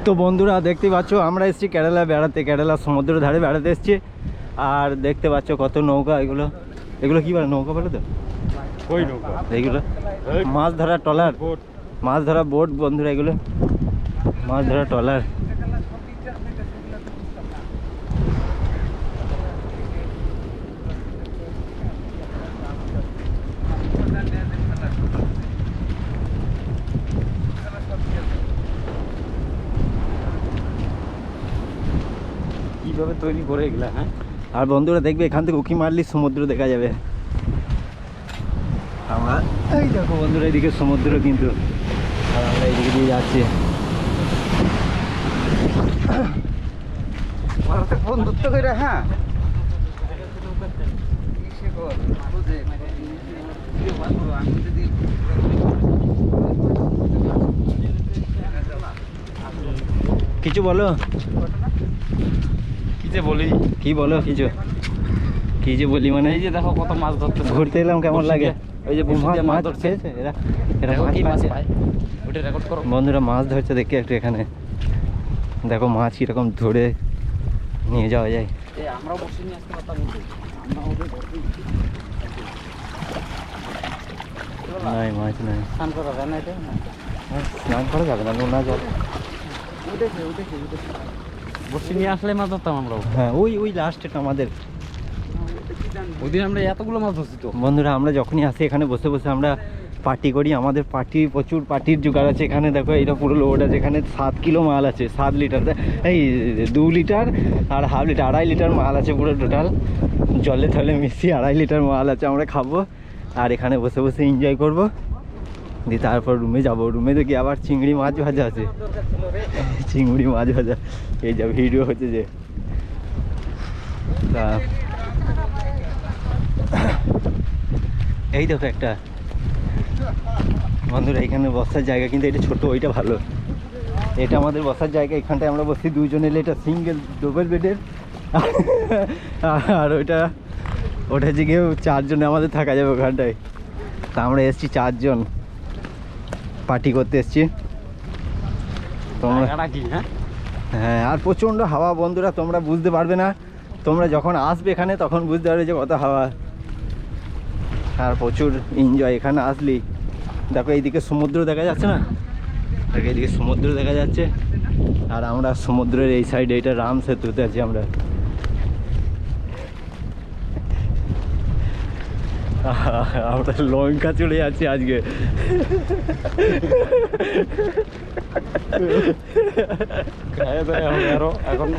তো বন্ধুরা দেখতে পাচ্ছ আমরা এসেছি কেরালা বেড়াতে, কেরালা সমুদ্রের ধারে বেড়াতে এসেছি। আর দেখতে পাচ্ছ কত নৌকা, এগুলো এগুলো কি বলে, নৌকা বলে তো ওই নৌকা, এইগুলো মাছ ধরা ট্রলার, মাছ ধরা বোট বন্ধুরা, এগুলো মাছ ধরা ট্রলার। কিভাবে তৈরি করে এগুলা? হ্যাঁ, আর বন্ধুরা দেখবে এখান থেকে উঁকি মারলি সমুদ্র দেখা যাবে। আমরা এই দেখো বন্ধুরা এদিকে সমুদ্র, কিন্তু আর আমরা এইদিকে দিয়ে যাচ্ছি। বন্ধুত্ব করে। হ্যাঁ, কিছু বলো, কি যে বলি, কি বলো কিছু, কি যে বলি মানে এই যে দেখো কত মাছ ধরতে ঘুরতে এলাম, কেমন লাগে? ওই যে বন্ধু দিয়ে মাছ ধরছে ধরছে, এরা, এরা দেখো মাছ কি মাছ পাচ্ছে। পায়, ওটা রেকর্ড করো। বন্ধুরা মাছ ধরছে দেখে একটু, এখানে দেখো মাছ কিরকম ধরে নিয়ে যাওয়া যায়। আমরাও বসে নিয়ে আসতে পারতাম, আমরা ওদের ধরতে নাই মাছ নাই, স্নান করা যায় না এটা। স্নান করা যাবে না, নোনা জল। বসে নিয়ে আসলে মাছ ধরতাম আমরাও। হ্যাঁ ওই ওই লাস্টটা আমাদের। ওই দিন আমরা এতগুলো মাছ ধরছি তো। বন্ধুরা আমরা যখনই আসি এখানে বসে বসে আমরা পার্টি করি, আমাদের পার্টি প্রচুর পার্টির জোগাড় আছে এখানে। দেখো এটা পুরো লোড আছে এখানে, 7 কিলো মাল আছে, 7 লিটার, এই 2 লিটার আর হাফ লিটার, 2.5 লিটার মাল আছে পুরো টোটাল, জলে থলে মিশিয়ে 2.5 লিটার মাল আছে। আমরা খাবো আর এখানে বসে বসে এনজয় করবো, দিয়ে তারপর রুমে যাবো। রুমে দেখি আবার চিংড়ি মাছ ভাজা আছে, চিংড়ি মাছ ভাজা, এই যা ভিডিও হচ্ছে যে। তা এই দেখো একটা বন্ধুরা এখানে বসার জায়গা, কিন্তু এটা ছোট, ওইটা ভালো, এটা আমাদের বসার জায়গা। এখানটায় আমরা বসি দুইজন এলে, এটা সিঙ্গেল ডবল বেডের, আর ওইটা ওটা যে কেউ 4 জনে আমাদের থাকা যাবে ওখানটায়। তা আমরা এসছি 4 জন পার্টি করতে এসছি তোমরা। কি? হ্যাঁ, হ্যাঁ আর প্রচণ্ড হাওয়া বন্ধুরা, তোমরা বুঝতে পারবে না, তোমরা যখন আসবে এখানে তখন বুঝতে পারবে যে কত হাওয়া। আর প্রচুর এনজয় এখানে আসলি। দেখো এইদিকে সমুদ্র দেখা যাচ্ছে না, দেখো এইদিকে সমুদ্র দেখা যাচ্ছে। আর আমরা সমুদ্রের এই সাইডে, এটা রাম সেতুতে আছি আমরা। আমরা লঙ্কা চলে যাচ্ছি আজকে। এখন